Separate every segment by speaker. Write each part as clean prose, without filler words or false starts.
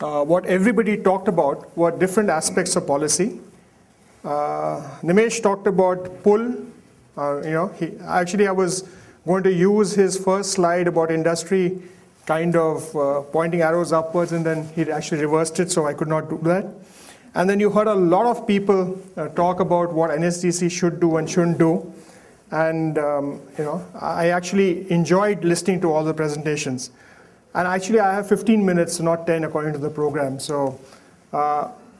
Speaker 1: what everybody talked about were different aspects of policy. Nimesh talked about pull. Actually, I was going to use his first slide about industry kind of pointing arrows upwards, and then he actually reversed it, so I could not do that. And then you heard a lot of people talk about what NSDC should do and shouldn't do. And I actually enjoyed listening to all the presentations. And actually, I have 15 minutes, not 10, according to the program. So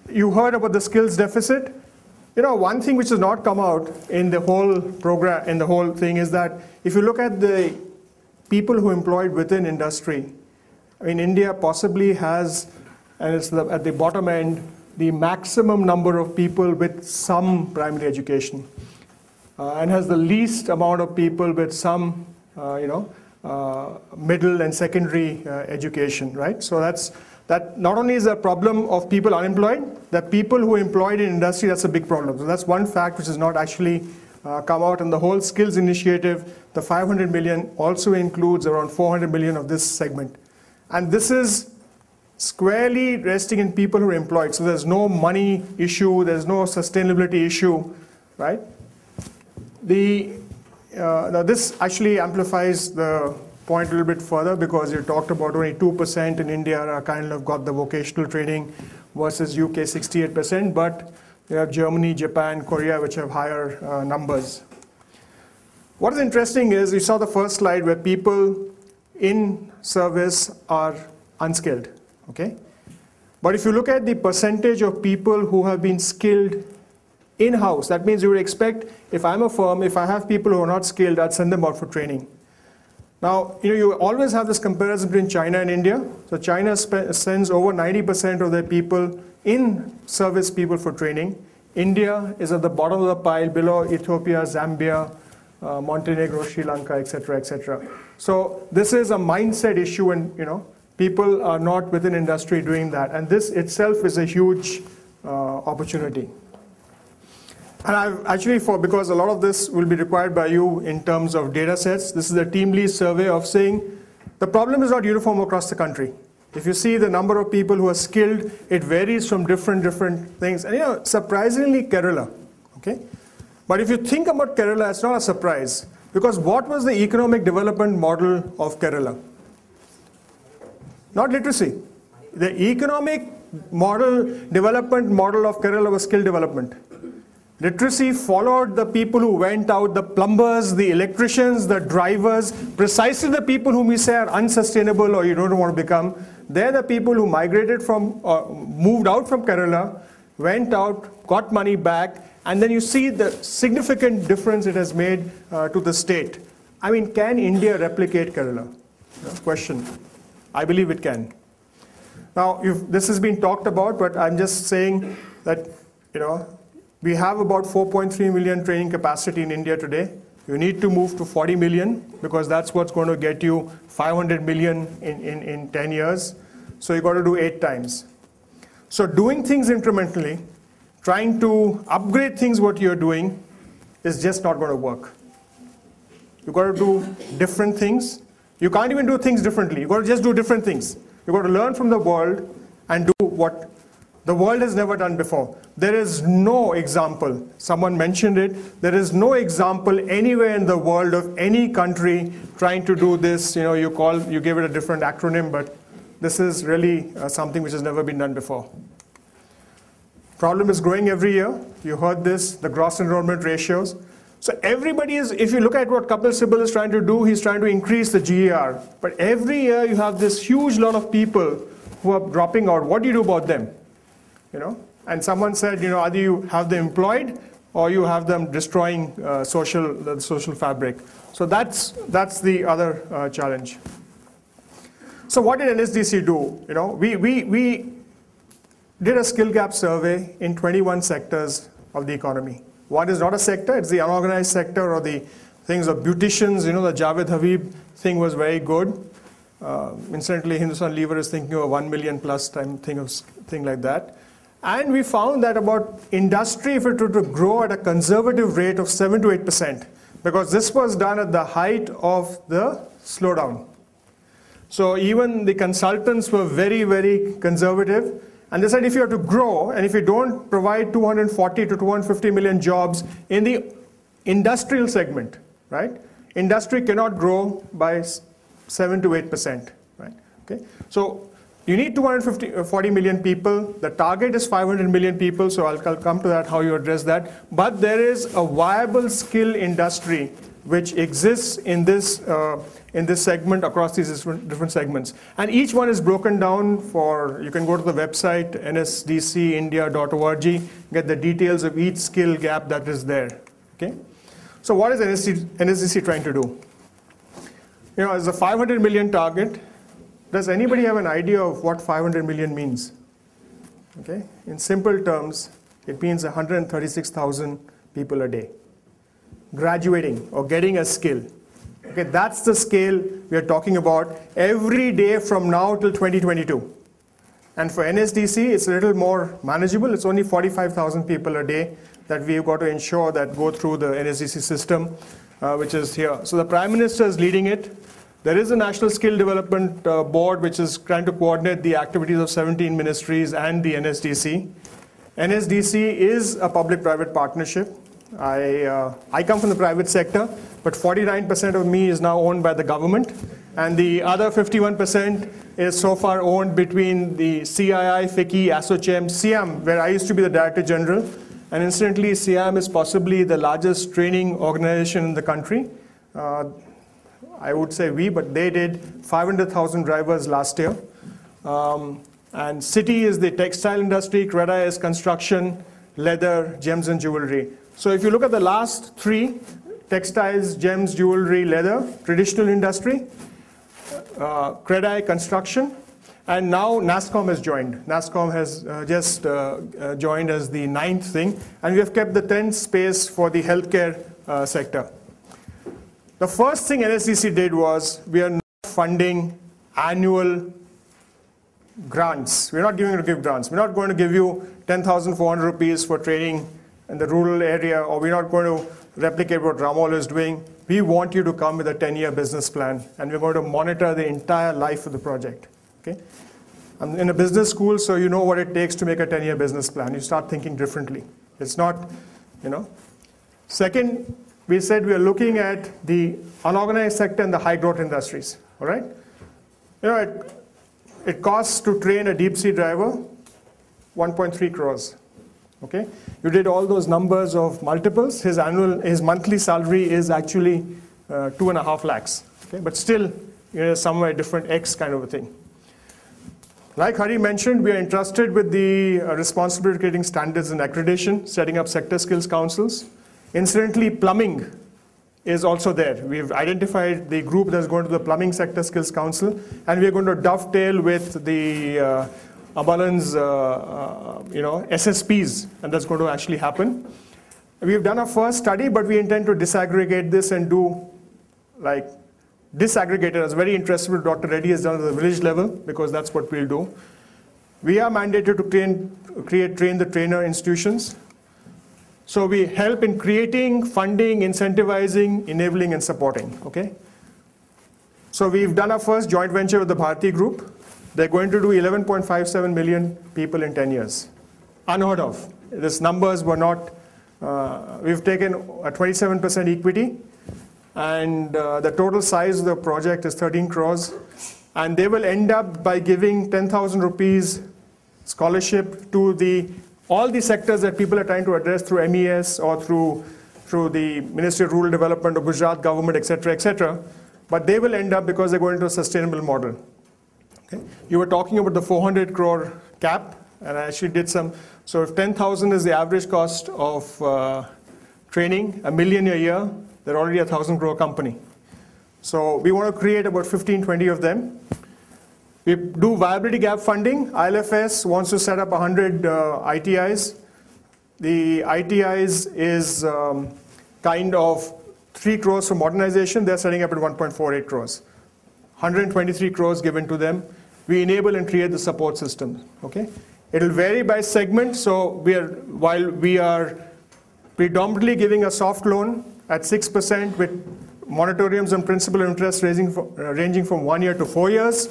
Speaker 1: you heard about the skills deficit. One thing which has not come out in the whole program, in the whole thing, is that if you look at the people who employed within industry, I mean, India possibly has, and it's at the bottom end, the maximum number of people with some primary education, and has the least amount of people with some, middle and secondary education, right? So that not only is a problem of people unemployed, the people who are employed in industry, that's a big problem. So that's one fact which has not actually come out. And the whole skills initiative, the 500 million also includes around 400 million of this segment. And this is squarely resting in people who are employed. So there's no money issue, there's no sustainability issue, right? Now this actually amplifies the point a little bit further, because you talked about only 2% in India are kind of got the vocational training versus UK 68%, but you have Germany, Japan, Korea, which have higher numbers. What is interesting is you saw the first slide where people in service are unskilled, okay? But if you look at the percentage of people who have been skilled in-house, that means you would expect, if I'm a firm, if I have people who are not skilled, I'd send them out for training. Now, you always have this comparison between China and India. So China sends over 90% of their people in service people for training. India is at the bottom of the pile, below Ethiopia, Zambia, Montenegro, Sri Lanka, etc., etc. So this is a mindset issue, and people are not within industry doing that. And this itself is a huge opportunity. And I've actually, because a lot of this will be required by you in terms of data sets, this is a team lead survey of saying the problem is not uniform across the country. If you see the number of people who are skilled, it varies from different things. And surprisingly, Kerala, okay? But if you think about Kerala, it's not a surprise, because what was the economic development model of Kerala? Not literacy. The economic development model of Kerala was skill development. Literacy followed the people who went out, the plumbers, the electricians, the drivers, precisely the people whom we say are unsustainable or you don't want to become. They're the people who migrated from, moved out from Kerala, went out, got money back, and then you see the significant difference it has made to the state. I mean, can India replicate Kerala? Question. I believe it can. Now, this has been talked about, but I'm just saying that, we have about 4.3 million training capacity in India today. You need to move to 40 million, because that's what's going to get you 500 million in 10 years. So you've got to do 8 times. So doing things incrementally, trying to upgrade things what you're doing, is just not going to work. You've got to do different things. You can't even do things differently. You've got to just do different things. You've got to learn from the world and do what the world has never done before. There is no example, someone mentioned it, there is no example anywhere in the world of any country trying to do this. You gave it a different acronym, but this is really something which has never been done before. Problem is growing every year. You heard this, the gross enrollment ratios. So everybody is, if you look at what Kapil Sibal is trying to do, he's trying to increase the GER. But every year you have this huge lot of people who are dropping out. What do you do about them? And someone said, either you have them employed or you have them destroying the social fabric. So that's the other challenge. So what did NSDC do? We did a skill gap survey in 21 sectors of the economy. One is not a sector, it's the unorganized sector, or the things of beauticians. The Javed Habib thing was very good. Incidentally, Hindustan Lever is thinking of a 1 million plus thing like that. And we found that about industry, if it were to grow at a conservative rate of 7 to 8%, because this was done at the height of the slowdown. So even the consultants were very, very conservative. And they said if you have to grow, and if you don't provide 240 to 250 million jobs in the industrial segment, right? Industry cannot grow by 7 to 8%, right? Okay. So you need 240 million people. The target is 500 million people, so I'll come to that, how you address that. But there is a viable skill industry which exists in this segment across these different segments. And each one is broken down for, you can go to the website, nsdcindia.org, get the details of each skill gap that is there, okay? So what is NSDC trying to do? You know, as a 500 million target, does anybody have an idea of what 500 million means? Okay, in simple terms, it means 136,000 people a day graduating or getting a skill. Okay, that's the scale we are talking about every day from now till 2022. And for NSDC, it's a little more manageable. It's only 45,000 people a day that we've got to ensure that go through the NSDC system, which is here. So the Prime Minister is leading it. There is a National Skill Development Board which is trying to coordinate the activities of 17 ministries and the NSDC. NSDC is a public-private partnership. I come from the private sector, but 49% of me is now owned by the government, and the other 51% is so far owned between the CII, FICCI, ASSOCHAM, SIAM, where I used to be the Director General, and incidentally, SIAM is possibly the largest training organization in the country. I would say we, but they did 500,000 drivers last year. And CITI is the textile industry, CREDA is construction, leather, gems and jewelry. So if you look at the last three, textiles, gems, jewelry, leather, traditional industry, CREDA, construction, and now NASSCOM has joined. NASSCOM has just joined as the 9th thing, and we have kept the 10th space for the healthcare sector. The first thing NSDC did was we are not funding annual grants. We're not going to give grants. We're not going to give you 10,400 rupees for training in the rural area, or we're not going to replicate what Ramol is doing. We want you to come with a 10-year business plan, and we're going to monitor the entire life of the project. Okay? I'm in a business school, so you know what it takes to make a 10-year business plan. You start thinking differently. It's not, you know. Second, we said we are looking at the unorganized sector and the high growth industries, all right? You know, it costs to train a deep sea driver 1.3 crores, okay? You did all those numbers of multiples. His monthly salary is actually 2.5 lakhs, okay? But still, you know, somewhere different X kind of a thing. Like Hari mentioned, we are entrusted with the responsibility of creating standards and accreditation, setting up sector skills councils. Incidentally, plumbing is also there. We've identified the group that's going to the Plumbing Sector Skills Council, and we're going to dovetail with the Abalan's SSPs, and that's going to actually happen. We've done a first study, but we intend to disaggregate this and do like disaggregate it. I was very interested with Dr. Reddy has done at the village level, because that's what we'll do. We are mandated to train the trainer institutions. So we help in creating, funding, incentivizing, enabling, and supporting, okay? So we've done our first joint venture with the Bharti Group. They're going to do 11.57 million people in 10 years. Unheard of. These numbers were not, we've taken a 27% equity, and the total size of the project is 13 crores. And they will end up by giving 10,000 rupees scholarship to all the sectors that people are trying to address through MES or through the Ministry of Rural Development or Gujarat government, etc., etc. But they will end up because they're going to a sustainable model. Okay? You were talking about the 400 crore cap, and I actually did some. So if 10,000 is the average cost of training, $1 million a year, they're already a 1,000 crore company. So we want to create about 15, 20 of them. We do viability gap funding. ILFS wants to set up 100 ITIs. The ITIs is kind of 3 crores for modernization. They're setting up at 1.48 crores. 123 crores given to them. We enable and create the support system. Okay? It'll vary by segment. So while we are predominantly giving a soft loan at 6% with moratoriums on principal interest ranging from 1 year to 4 years.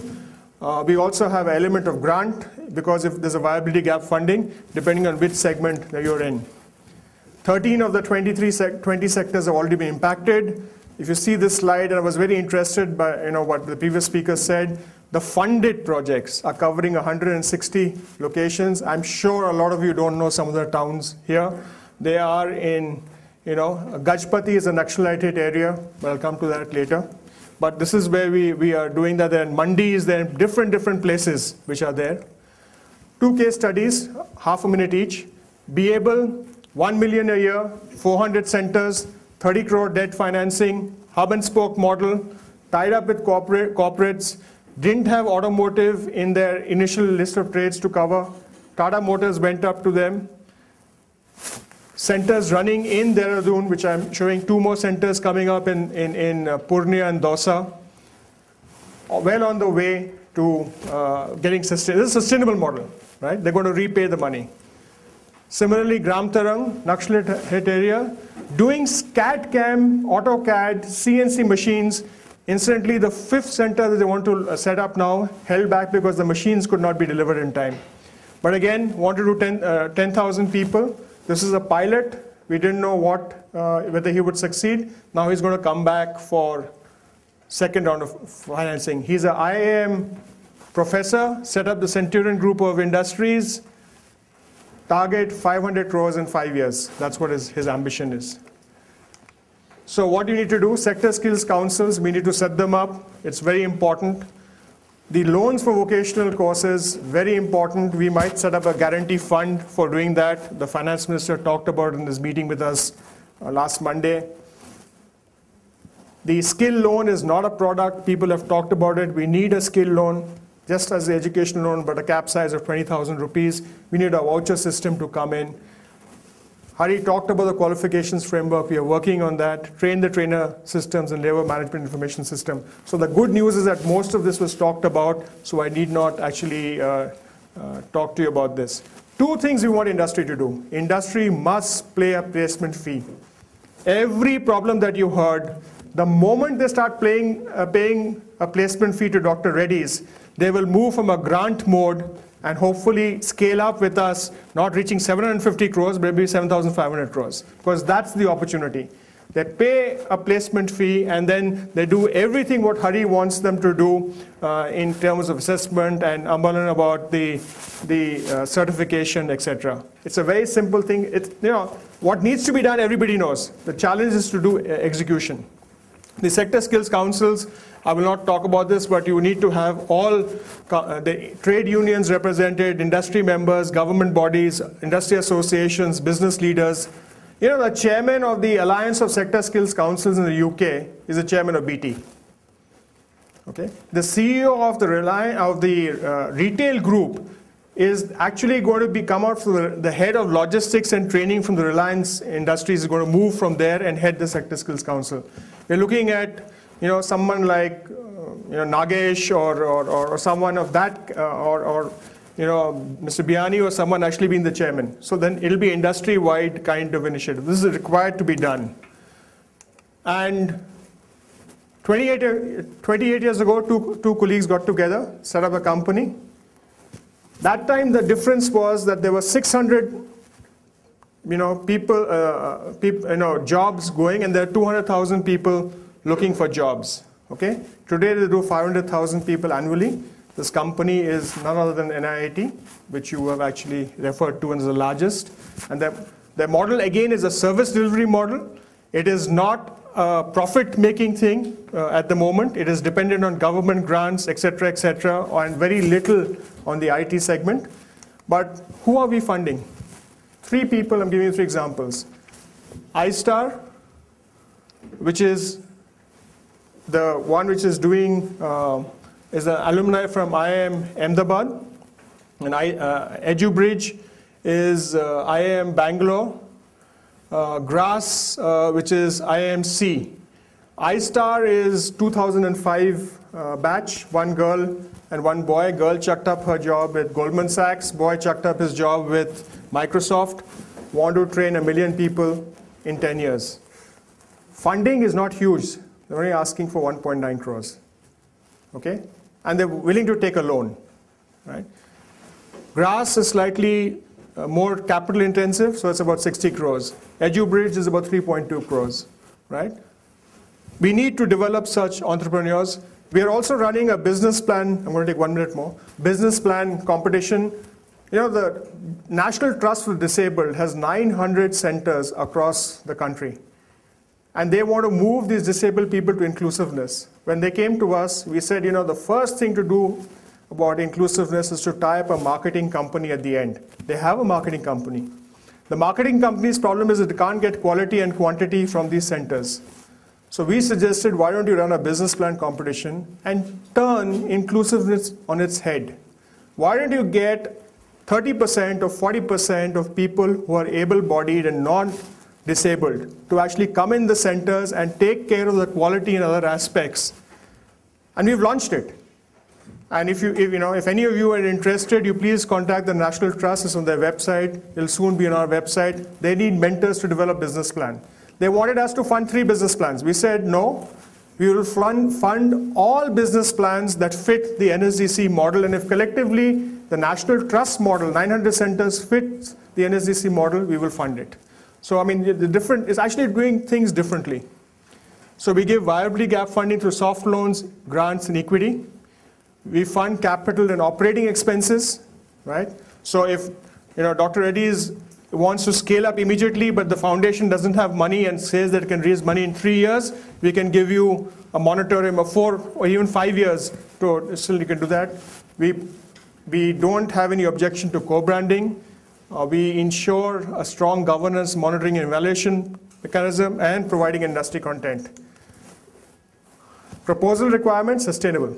Speaker 1: We also have an element of grant because if there's a viability gap funding, depending on which segment that you're in. 13 of the 20 sectors have already been impacted. If you see this slide, and I was very interested by what the previous speaker said, the funded projects are covering 160 locations. I'm sure a lot of you don't know some of the towns here. They are in, Gajpati is a Naxalite area, but I'll come to that later. But this is where we are doing that. There are mandis, there are different places which are there. 2 case studies, half a minute each. Be able, 1 million a year, 400 centers, 30 crore debt financing, hub and spoke model, tied up with corporates, didn't have automotive in their initial list of trades to cover. Tata Motors went up to them. Centers running in Dehradun, which I'm showing 2 more centers coming up in Purnia and Dausa. Well on the way to getting sustainable. This is a sustainable model, right? They're going to repay the money. Similarly, Gram Tarang, Naxalite hit area, doing SCAD-CAM, AutoCAD, CNC machines. Incidentally, the 5th center that they want to set up now held back because the machines could not be delivered in time. But again, wanted to do 10,000 people. This is a pilot. We didn't know whether he would succeed. Now he's going to come back for second round of financing. He's an IIM professor, set up the Centurion Group of Industries, target 500 crores in 5 years. That's what his ambition is. So what do you need to do? Sector skills councils, we need to set them up. It's very important. The loans for vocational courses, very important. We might set up a guarantee fund for doing that. The finance minister talked about it in this meeting with us last Monday. The skill loan is not a product. People have talked about it. We need a skill loan, just as the education loan, but a cap size of 20,000 rupees. We need a voucher system to come in. Hari talked about the qualifications framework. We are working on that. Train the trainer systems and labor management information system. So the good news is that most of this was talked about, so I need not actually talk to you about this. 2 things we want industry to do. Industry must pay a placement fee. Every problem that you heard, the moment they start paying a placement fee to Dr. Reddy's, they will move from a grant mode and hopefully scale up with us, not reaching 750 crores, but maybe 7,500 crores, because that's the opportunity. They pay a placement fee, and then they do everything what Hari wants them to do in terms of assessment and Ambalan about the certification, etc. It's a very simple thing. It's, what needs to be done, everybody knows. The challenge is to do execution. The sector skills councils, I will not talk about this, but you need to have all the trade unions represented, industry members, government bodies, industry associations, business leaders. The chairman of the Alliance of Sector Skills Councils in the UK is the chairman of BT. Okay? The CEO of the retail group is actually going to come out from the head of logistics and training from the Reliance Industries is going to move from there and head the Sector Skills Council. We're looking at someone like Nagesh or someone of that, or Mr. Biani or someone actually being the chairman. So then it'll be industry-wide kind of initiative. This is required to be done. And 28 years ago, two colleagues got together, set up a company. That time the difference was that there were 600 jobs going, and there are 200,000 people looking for jobs. Okay? Today they do 500,000 people annually. This company is none other than NIIT, which you have actually referred to as the largest. And their model again is a service delivery model. It is not a profit-making thing at the moment. It is dependent on government grants, etc., and very little on the IT segment. But who are we funding? 3 people, I'm giving you 3 examples. iStar, which is the one which is doing, is an alumni from IIM Ahmedabad. And EduBridge is IIM Bangalore. GRASS, which is IIMC. iStar is 2005 batch, 1 girl and 1 boy. Girl chucked up her job with Goldman Sachs. Boy chucked up his job with Microsoft. Want to train 1 million people in 10 years. Funding is not huge. They're only asking for 1.9 crores. Okay? And they're willing to take a loan. Right? Grass is slightly more capital intensive, so it's about 60 crores. EduBridge is about 3.2 crores. Right? We need to develop such entrepreneurs. We are also running a business plan. I'm going to take 1 minute more. Business plan competition. You know, the National Trust for the Disabled has 900 centers across the country. And they want to move these disabled people to inclusiveness. When they came to us, we said, you know, the first thing to do about inclusiveness is to tie up a marketing company at the end. They have a marketing company. The marketing company's problem is that they can't get quality and quantity from these centers. So we suggested, why don't you run a business plan competition and turn inclusiveness on its head? Why don't you get 30% or 40% of people who are able-bodied and non-disabled to actually come in the centers and take care of the quality and other aspects? And we've launched it. And if any of you are interested, you please contact the National Trust. It's on their website. It'll soon be on our website. They need mentors to develop business plan. They wanted us to fund 3 business plans. We said, no, we will fund all business plans that fit the NSDC model. And if collectively the National Trust model, 900 centers, fits the NSDC model, we will fund it. So, I mean, it's actually doing things differently. So we give viability gap funding through soft loans, grants, and equity. We fund capital and operating expenses, right? So if Dr. Reddy's wants to scale up immediately, but the foundation doesn't have money and says that it can raise money in 3 years, we can give you a moratorium of 4 or even 5 years to still you can do that. We don't have any objection to co-branding. We ensure a strong governance, monitoring, and evaluation mechanism, and providing industry content. Proposal requirements, sustainable.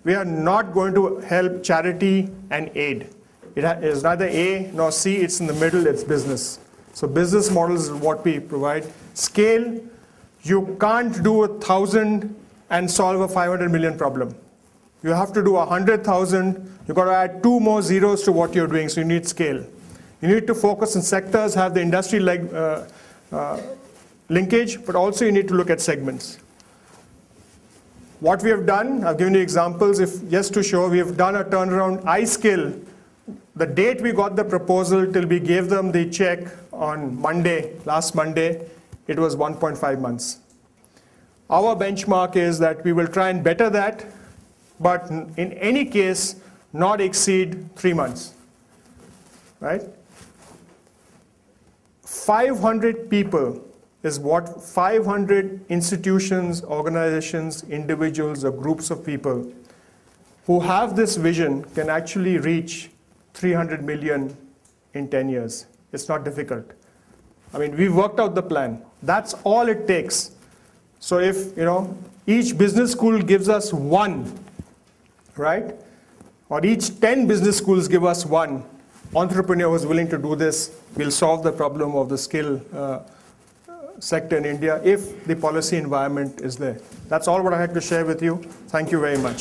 Speaker 1: We are not going to help charity and aid. It is neither A nor C, it's in the middle, it's business. So business models is what we provide. Scale, you can't do 1,000 and solve a 500 million problem. You have to do 100,000, you've got to add 2 more zeros to what you're doing, so you need scale. You need to focus on sectors, have the industry linkage, but also you need to look at segments. What we have done, I've given you examples, just to show, we have done a turnaround. iSkill, the date we got the proposal till we gave them the check on Monday, last Monday, it was 1.5 months. Our benchmark is that we will try and better that, but in any case, not exceed 3 months, right? 500 people is what 500 institutions, organizations, individuals, or groups of people who have this vision can actually reach 300 million in 10 years. It's not difficult. I mean, we worked out the plan. That's all it takes. So if, each business school gives us 1, right? Or each 10 business schools give us 1 entrepreneur who's willing to do this, we'll solve the problem of the skill sector in India if the policy environment is there. That's all what I had to share with you. Thank you very much.